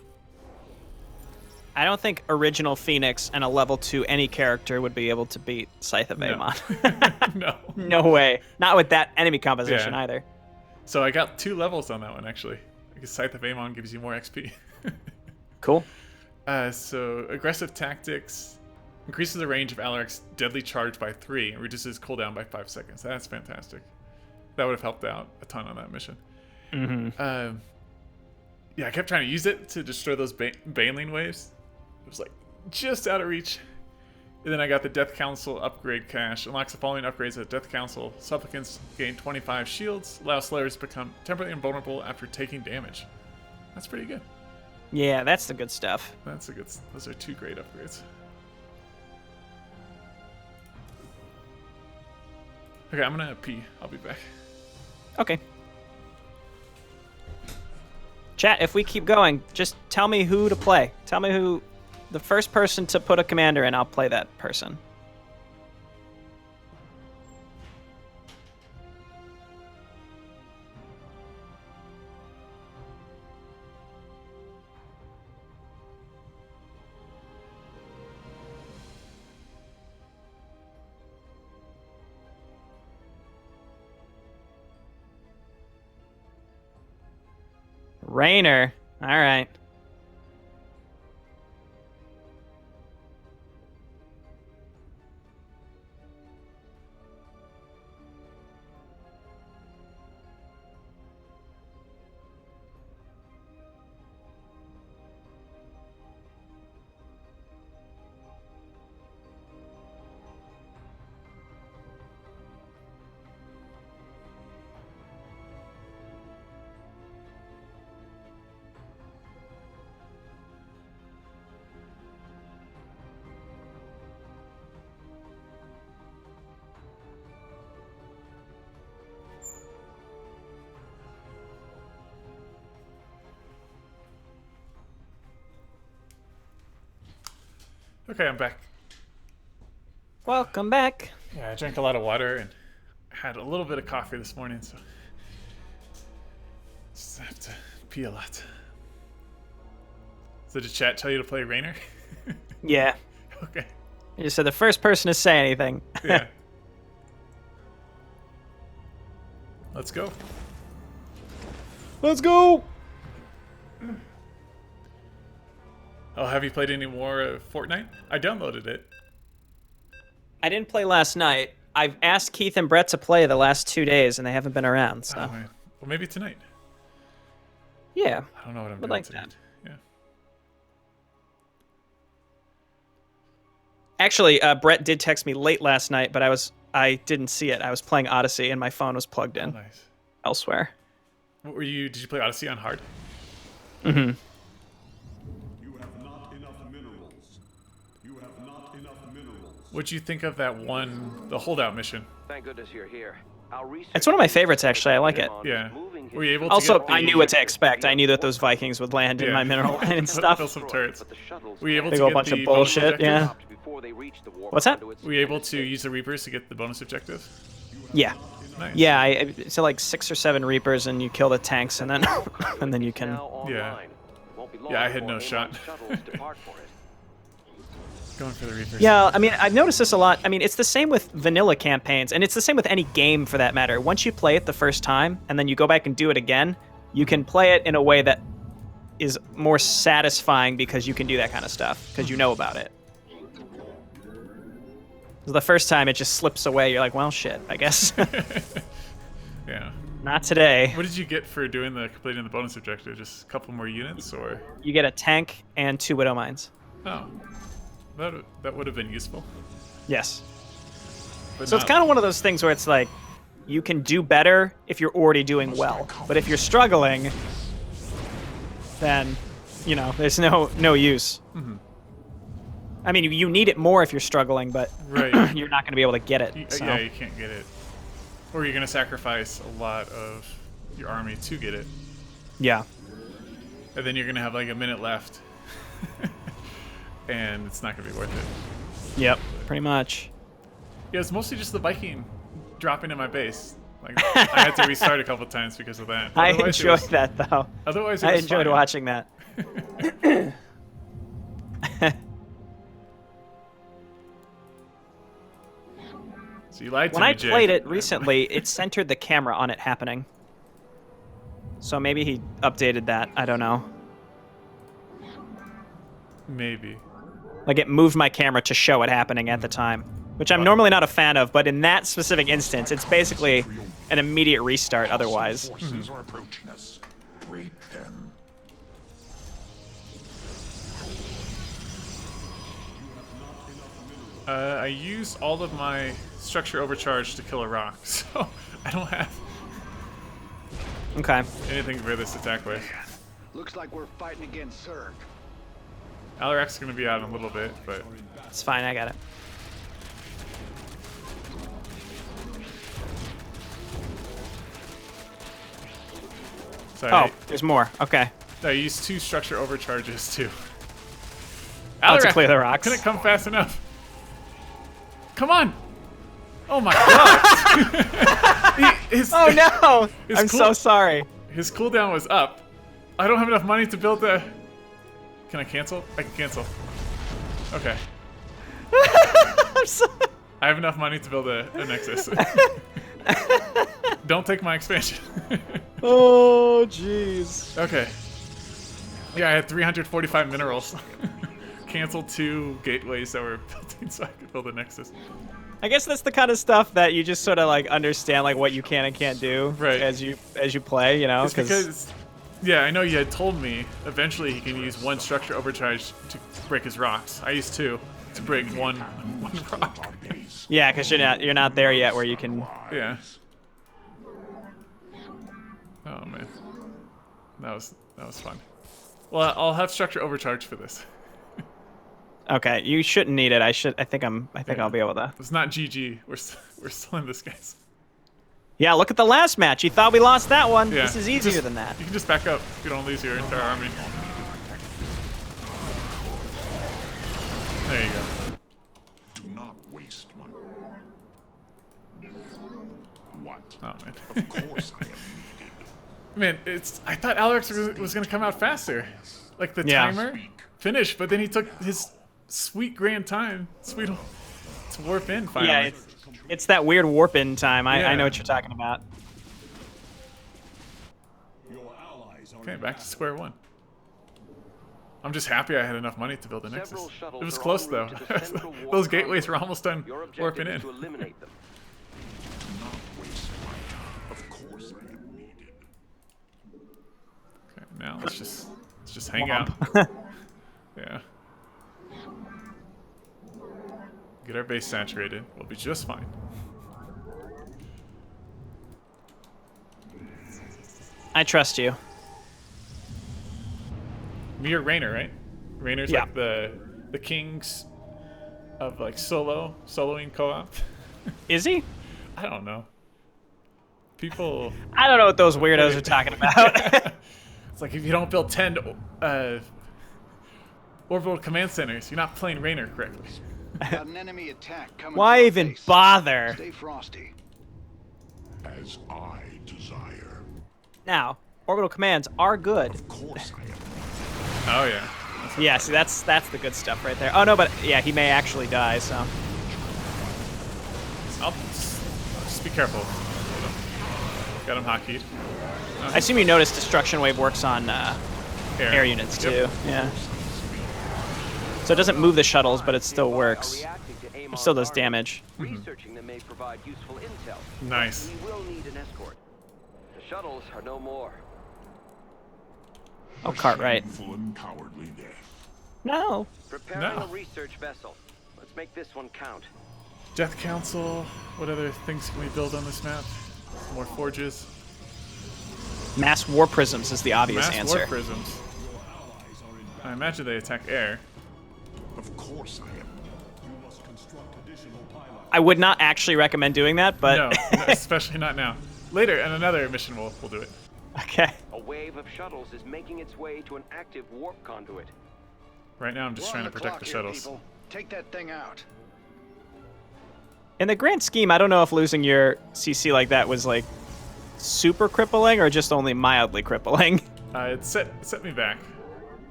I don't think original Fenix and a level 2 any character would be able to beat Scythe of No. Aemon. No. No way. Not with that enemy composition Yeah. either. So I got 2 levels on that one actually. Because Scythe of Aemon gives you more XP. Cool. So aggressive tactics increases the range of Alarak's deadly charge by 3 and reduces cooldown by 5 seconds. That's fantastic. That would have helped out a ton on that mission. Mm-hmm. Yeah, I kept trying to use it to destroy those Baneling waves. It was like just out of reach. And then I got the Death Council upgrade cache. Unlocks the following upgrades at Death Council. Supplicants gain 25 shields. Allow Slayers to become temporarily invulnerable after taking damage. That's pretty good. Yeah, that's the good stuff. Those are 2 great upgrades. Okay, I'm gonna pee. I'll be back. Okay. Chat, if we keep going, just tell me who to play. Tell me who... The first person to put a commander in, I'll play that person. Raynor. All right. Okay, I'm back. Welcome back. Yeah, I drank a lot of water and had a little bit of coffee this morning, so just have to pee a lot. So did chat tell you to play Raynor? Yeah. Okay. You just said the first person to say anything. Yeah. Let's go. Let's go. Oh, have you played any more of Fortnite? I downloaded it. I didn't play last night. I've asked Keith and Brett to play the last 2 days, and they haven't been around. So Oh, man. Well, maybe tonight. yeah, I don't know what I'm Would doing like tonight. that. Yeah. actually, Brett did text me late last night, but I didn't see it. I was playing Odyssey, and my phone was plugged Oh, in nice. elsewhere. What were you? Did you play Odyssey on hard? Mm-hmm. You have not enough minerals. You have not enough minerals. What'd you think of that one, the holdout mission? Thank goodness you're here. It's one of my favorites, actually. I like it. Yeah. Were you able to Also, get the, I knew what to expect. I knew that those Vikings would land in Yeah. my mineral line and Build stuff. some turrets. Were you able Big to old get bunch the of bonus bullshit, objectives? yeah. What's that? Were you able to use the Reapers to get the bonus objectives? Yeah. Nice. Yeah, it's like 6 or 7 Reapers, and you kill the tanks, and then and then you can. Yeah. Yeah, I had no shot. Going for the Reapers. Yeah, I mean, I've noticed this a lot. I mean, it's the same with vanilla campaigns, and it's the same with any game for that matter. Once you play it the first time, and then you go back and do it again, you can play it in a way that is more satisfying because you can do that kind of stuff, because you know about it. The first time, it just slips away. You're like, well, shit, I guess. Yeah. Not today. What did you get for doing completing the bonus objective? Just a couple more units, or? You get a tank and 2 Widow Mines. Oh, that would have been useful. Yes. But So it's kind of one of those things where it's like, you can do better if you're already doing well. But if you're struggling, then, you know, there's no use. Mm-hmm. I mean, you need it more if you're struggling, but Right. you're not going to be able to get it. So. Yeah, you can't get it. Or you're going to sacrifice a lot of your army to get it. Yeah. And then you're going to have like a minute left. And it's not going to be worth it. Yep, pretty much. Yeah, it's mostly just the Viking dropping in my base. Like, I had to restart a couple times because of that. I Otherwise, enjoyed that, though. Otherwise, it I was enjoyed fine. watching that. So you lied to When me, I Jay. played it recently, it centered the camera on it happening. So maybe he updated that. I don't know. Maybe. Like, it moved my camera to show it happening at the time, which I'm normally not a fan of, but in that specific instance, it's basically an immediate restart otherwise. Forces are approaching us. Raid them. I used all of my structure overcharge to kill a rock, so I don't have Okay. anything for this attack with. Looks like we're fighting against Zerg. Alarak's gonna be out in a little bit, but It's fine, I got it. sorry. Oh, there's more. Okay. I used 2 structure overcharges too. Oh, to Alarak, clear the rocks. couldn't come fast enough. Come on! Oh my god! Oh no! It's I'm cool. so sorry. His cooldown was up. I don't have enough money to build the... Can I cancel? I can cancel. Okay. I'm so... I have enough money to build a Nexus. Don't take my expansion. Oh, jeez. Okay. Yeah, I had 345 minerals. Canceled 2 gateways that were building so I could build a Nexus. I guess that's the kind of stuff that you just sort of like understand like what you can and can't do Right. as you play, you know? It's because, yeah, I know you had told me eventually he can use 1 structure overcharge to break his rocks. I used 2 to break one rock. Yeah, because you're not there yet where you can. Yeah. Oh man, that was fun. Well, I'll have structure overcharge for this. Okay, you shouldn't need it. I think I'll be able to. It's not GG. We're still in this, guys. Yeah, look at the last match. You thought we lost that one. Yeah. This is easier than that. You can just back up if you don't lose your entire army. There you go. Do not waste one. What? Oh man. Of course I am needed. Man, I thought Alarak was gonna come out faster. Like the timer finished, but then he took his sweet grand time. Sweet to warp in finally. Yeah, it's that weird warp in time. I Yeah. know what you're talking about. Okay, back to square one. I'm just happy I had enough money to build a Nexus. Several shuttles It was are close en though. route to the central warp Those gateways were conduit. almost done Your warping objective is in. to eliminate them. Do not waste my time. Of course I am needed. Okay, now let's just hang out. Yeah. Get our base saturated. We'll be just fine. I trust you. Me or Raynor, right? Raynor's Yeah. like the kings of like soloing co-op. Is he? I don't know. People. I don't know what those weirdos are talking about. It's like if you don't build 10 orbital command centers, you're not playing Raynor correctly. Got an enemy attack coming. Why to our even base. bother? Stay frosty. As I desire. Now, orbital commands are good. Of course I am. Oh yeah. Yeah, see, that's the good stuff right there. Oh no, but yeah, he may actually die. So I'll just be careful. Got him hotkeyed. I assume you noticed destruction wave works on air units too. Yep. Yeah. So it doesn't move the shuttles, but it still works. It still does damage. Researching them may provide useful intel. Nice. We will need an escort. The shuttles are no more. Oh, Cartwright. Shameful and cowardly death. No. Preparing No. a research vessel. Let's make this one count. Death Council. What other things can we build on this map? More forges. Mass war prisms is the obvious Mass answer. warp prisms. I imagine they attack air. Of course I am. I would not actually recommend doing that, but No, especially not now. Later, in another mission, we'll do it. okay. A wave of shuttles is making its way to an active warp conduit. Right now, I'm just We're trying on to protect the clock here, shuttles. people. Take that thing out. In the grand scheme, I don't know if losing your CC like that was like super crippling or just only mildly crippling. It set me back.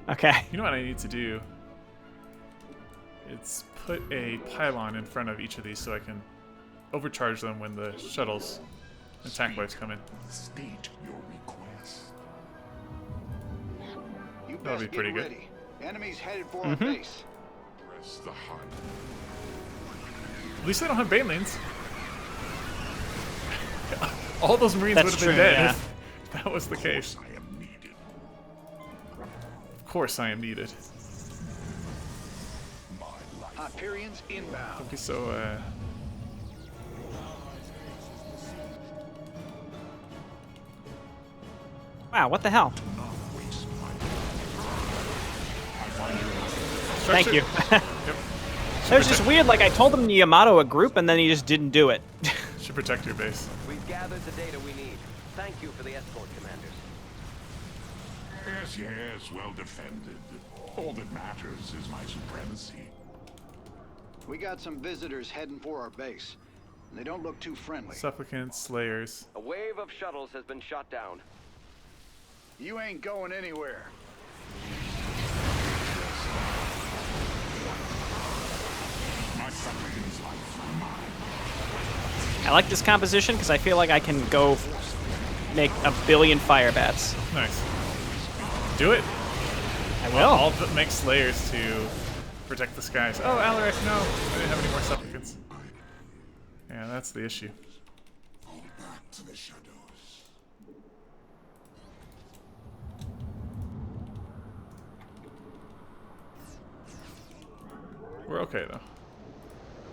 Okay. You know what I need to do? It's put a pylon in front of each of these so I can overcharge them when the shuttles attack waves come in. State your request. You That'll best be pretty get good. ready. Enemies headed for our base. Press the heart. At least they don't have banelings. All those Marines That's would have been true, dead yeah. if that was the case. I am needed. Of course I am needed. My life. Hyperions inbound. Don't be so, Wow, what the hell? Do not waste my Thank you. Yep. It was just weird, like I told him to Yamato a group and then he just didn't do it. Should protect your base. We've gathered the data we need. Thank you for the escort, commanders. Yes, yes, well defended. All that matters is my supremacy. We got some visitors heading for our base. And they don't look too friendly. Supplicants, slayers. A wave of shuttles has been shot down. You ain't going anywhere. My supplicant's life are mine. I like this composition because I feel like I can go make a billion fire bats. Nice. Do it. I will. I'll make slayers to protect the skies. Oh, Alarak, no. I didn't have any more supplicants. Yeah, that's the issue. Fall back to the shadows. We're okay, though.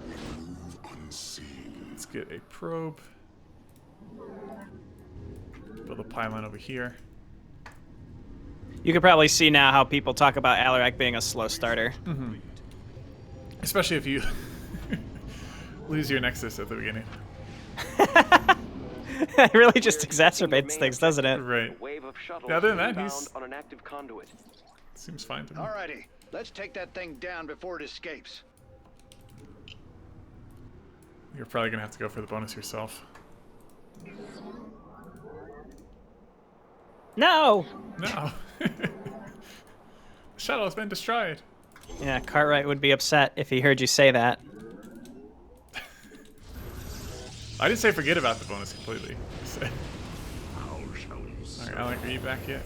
Move unseen. Let's get a probe. Build a pylon over here. You can probably see now how people talk about Alarak being a slow starter. Especially if you lose your Nexus at the beginning. It really just exacerbates things, doesn't it? Right. A wave of shuttles Yeah, other than that, inbound he's- on an active conduit. Seems fine to me. Alrighty. Let's take that thing down before it escapes. You're probably gonna have to go for the bonus yourself. No. No. The shuttle has been destroyed. Yeah, Cartwright would be upset if he heard you say that. I didn't say forget about the bonus completely. Alright, Alec, are you back yet?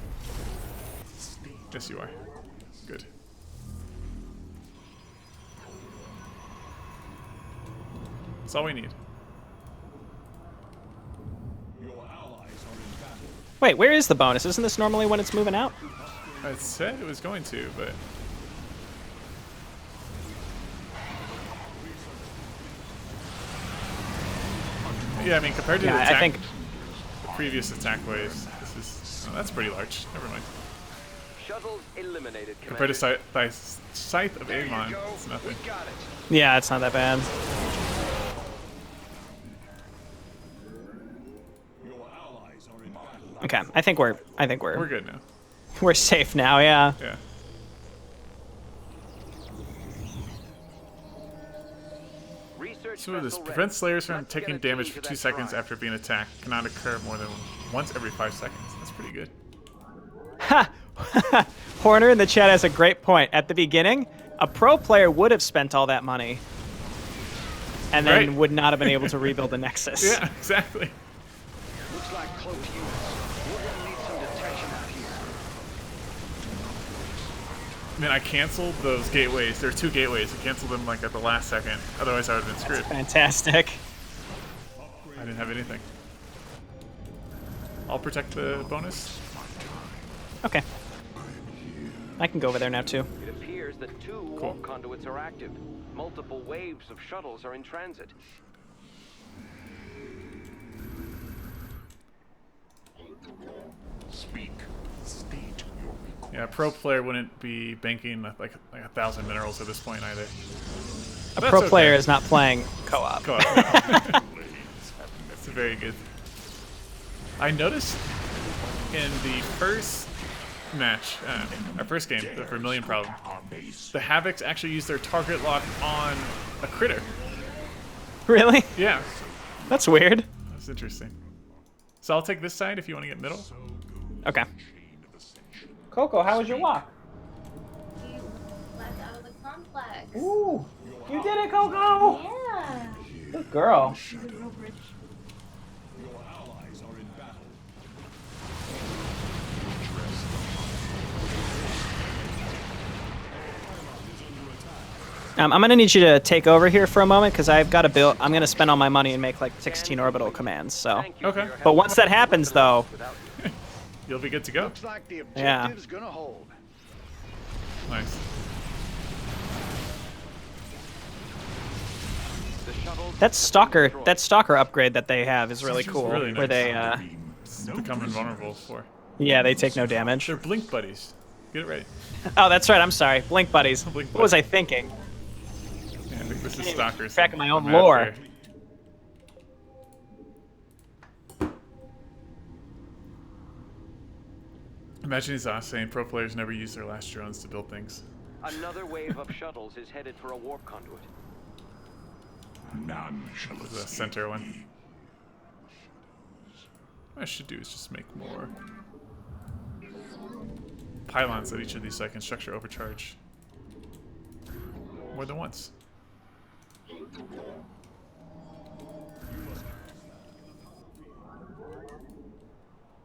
Yes, you are. Good. That's all we need. Wait, where is the bonus? Isn't this normally when it's moving out? I said it was going to, but... Yeah, I mean, compared to the Yeah, attack, I think the previous attack waves, this is... Oh, that's pretty large. Never mind. Shuttles eliminated. Compared to Scythe of There you Amon, go. it's nothing. We got it. yeah, it's not that bad. Okay, I think we're We're good now. we're safe now. Yeah. Yeah. Research So this vessel ready. prevents slayers from Let's get taking a damage team for to 2 that seconds shrine. after being attacked. Cannot occur more than once every 5 seconds. That's pretty good. Ha! Horner in the chat has a great point. At the beginning, a pro player would have spent all that money, and then Right. would not have been able to rebuild the Nexus. Yeah, exactly. Looks like close units. We're gonna need some detection out here. Man, I canceled those gateways. There were 2 gateways. I canceled them like at the last second. Otherwise, I would have been screwed. Fantastic. I didn't have anything. I'll protect the bonus. Okay. I can go over there now too. It appears that 2 warp conduits are active. Multiple waves of shuttles are in transit. Speak. State your request. Yeah, a pro player wouldn't be banking like 1,000 minerals at this point either. A That's pro okay. player is not playing co-op. Co-op, no. That's very good. I noticed in the first match, our first game, the Vermilion problem, the Havocs actually used their target lock on a critter. Really? Yeah, That's weird. that's interesting. So I'll take this side if you want to get middle. Okay. Coco, how was your walk? You left out of the complex. Ooh, you did it, Coco. Yeah. Good girl. I'm gonna need you to take over here for a moment because I've got to build. I'm gonna spend all my money and make like 16 orbital commands. So, Thank you Okay. for your help. but once that happens, though, Without You'll be good to go. Looks like the Yeah. objective's gonna hold. Nice. the shuttles that stalker upgrade that they have is really This is cool. really Where nice. they, Become invulnerable for. yeah, they take no damage. They're blink buddies. Get it right. Oh, that's right. I'm sorry. Blink buddies. Blink What was I buddies. thinking? Yeah, I think this is Can't even Stalker. keep track of my own I'm out of lore. here. Imagine he's saying pro players never use their last drones to build things. another wave of shuttles is headed for a warp conduit. None shall The escape center one. me. What I should do is just make more pylons at each of these so I can structure overcharge more than once.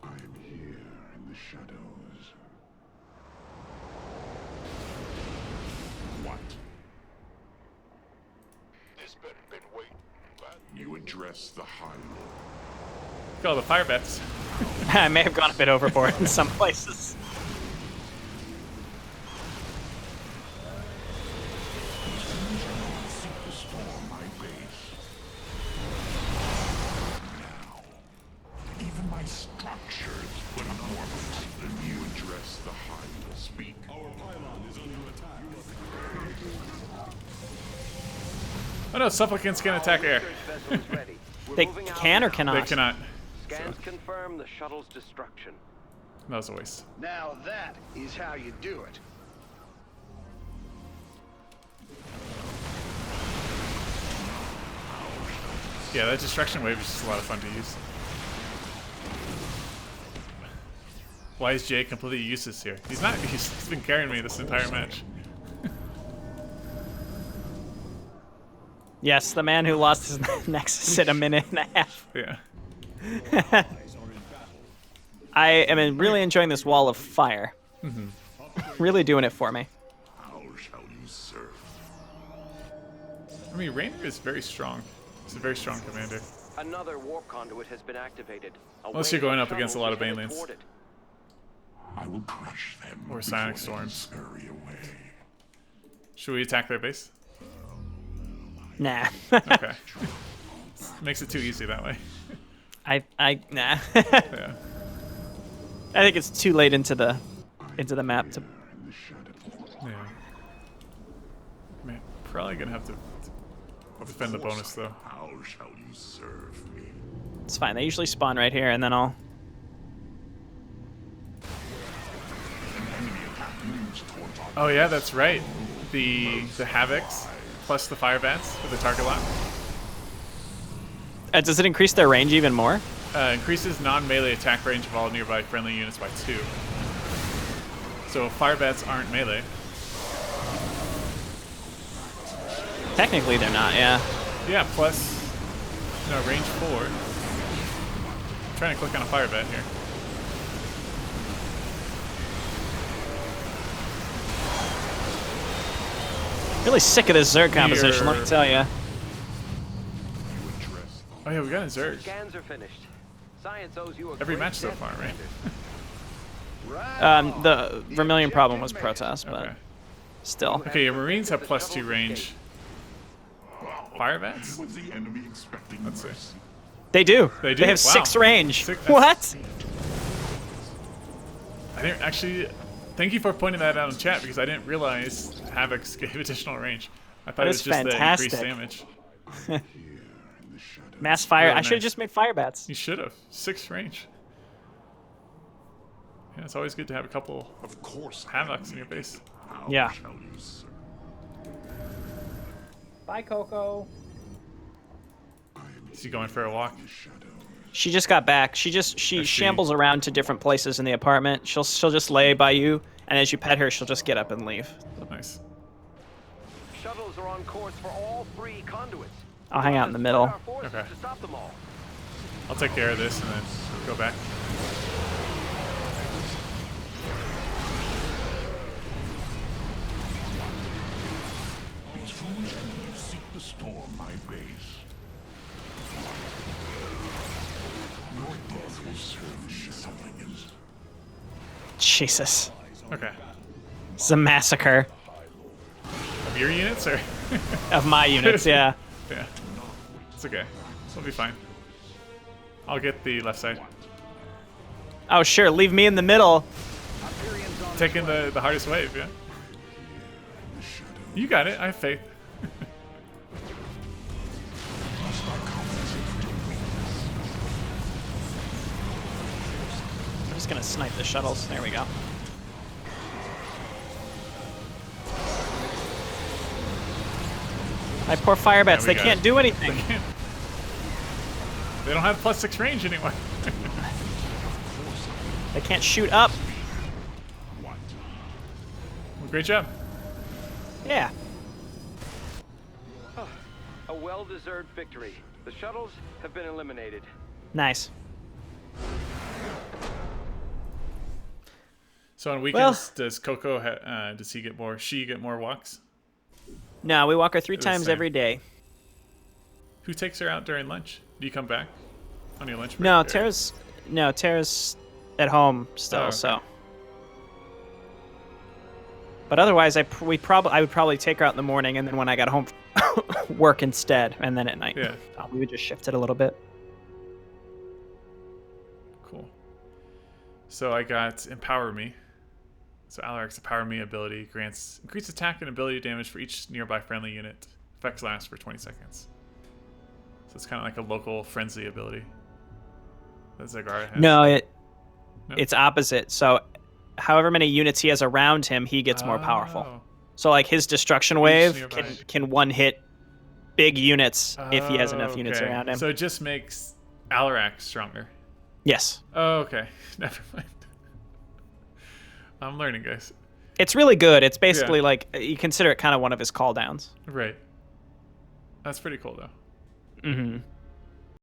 I am here in the shadows. What? This better been waiting. You address the High Lord. Look at all the fire bets. I may have gone a bit overboard in some places. Seek to storm my base. Now, even my structures put up more than you address the High Lord. Speak. Our pylon is under attack. Oh no, supplicants can attack air. Research vessel is ready. We're They moving out can or now. cannot? They cannot. Scans confirm the shuttle's destruction. That was a waste. Now that is how you do it. Yeah, that destruction wave is just a lot of fun to use. Why is Jay completely useless here? He's not. He's been carrying me this entire match. Yes, the man who lost his Nexus in a minute and a half. Yeah. I am really enjoying this wall of fire. Really doing it for me. How shall you serve? I mean, Raynor is very strong. He's a very strong commander. Another warp conduit has been activated. Unless you're going up against a lot of Banelings. I will crush them. Or before Psionic they Storms. scurry away. Should we attack their base? Nah. Okay. Makes it too easy that way. Nah. Yeah. I think it's too late into the map to. Yeah. Man, probably gonna have to defend the bonus though. How shall you serve me? It's fine. They usually spawn right here, and then I'll. Oh yeah, that's right. The Havocs plus the Fire Bats with the target lock Does it increase their range even more? increases non-melee attack range of all nearby friendly units by 2. So Fire Bats aren't melee. Technically, they're not. Yeah. Yeah, plus no range 4. I'm trying to click on a Fire Bat here. Really sick of this Zerg composition. Let me Here. tell you. Oh yeah, we got a Zerg. Scans are finished. Science owes you a Every great match so debt, far, right? Commander. The Vermilion problem was Protoss, but Okay. still. Okay, your Marines have +2 range. Fire Bats? Was the enemy expecting Let's see. mercy? They do. They do? They have Wow. 6 range. That's- What? I didn't actually. Thank you for pointing that out in chat because I didn't realize Havocs gave additional range. I thought That it was is just fantastic. the increased damage. Mass fire. Really I should have nice. just made fire bats. You should have 6 range. Yeah, it's always good to have a couple Of course. Havocs in your base. How Yeah. shall you serve? Bye, Coco. Is he going for a walk? She just got back. She see. shambles around to different places in the apartment. She'll just lay by you, and as you pet her, she'll just get up and leave. Nice. Shuttles are on course for all 3 conduits. I'll hang out in the middle. Our forces Okay. to stop them all. I'll take care of this and then go back. These foolish enemies seek to storm my base. Your death will serve something else. Jesus. Okay. It's a massacre Of your units or? of my units, yeah. Yeah. It's okay. We'll be fine. I'll get the left side. Oh, sure. Leave me in the middle. Taking the hardest wave, yeah. You got it. I have faith. I'm just going to snipe the shuttles. There we go. My poor fire bats. we They got can't it. do anything. They don't have +6 range anymore. They can't shoot up. Well, great job. Yeah. A well-deserved victory. The shuttles have been eliminated. Nice. So on weekends, does Coco does he get more? She get more walks? No, we walk her 3 the times same. every day. Who takes her out during lunch? Do you come back on your lunch break? No, or- Tara's at home still, Oh, okay. so. But otherwise, I would probably take her out in the morning, and then when I got home, work instead, and then at night. Yeah. We would just shift it a little bit. Cool. So I got Empower Me. So Alarak's Empower Me ability grants increased attack and ability damage for each nearby friendly unit. Effects last for 20 seconds. So it's kind of like a local frenzy ability that Zagara has. No, No? it's opposite. So, however many units he has around him, he gets more powerful. Oh. So like his destruction wave can one hit big units if he has enough units Okay. around him. So it just makes Alarak stronger. Yes. Oh, okay. Never mind. I'm learning, guys. It's really good. It's basically like you consider it kind of one of his call downs. Right. That's pretty cool, though. Mm-hmm.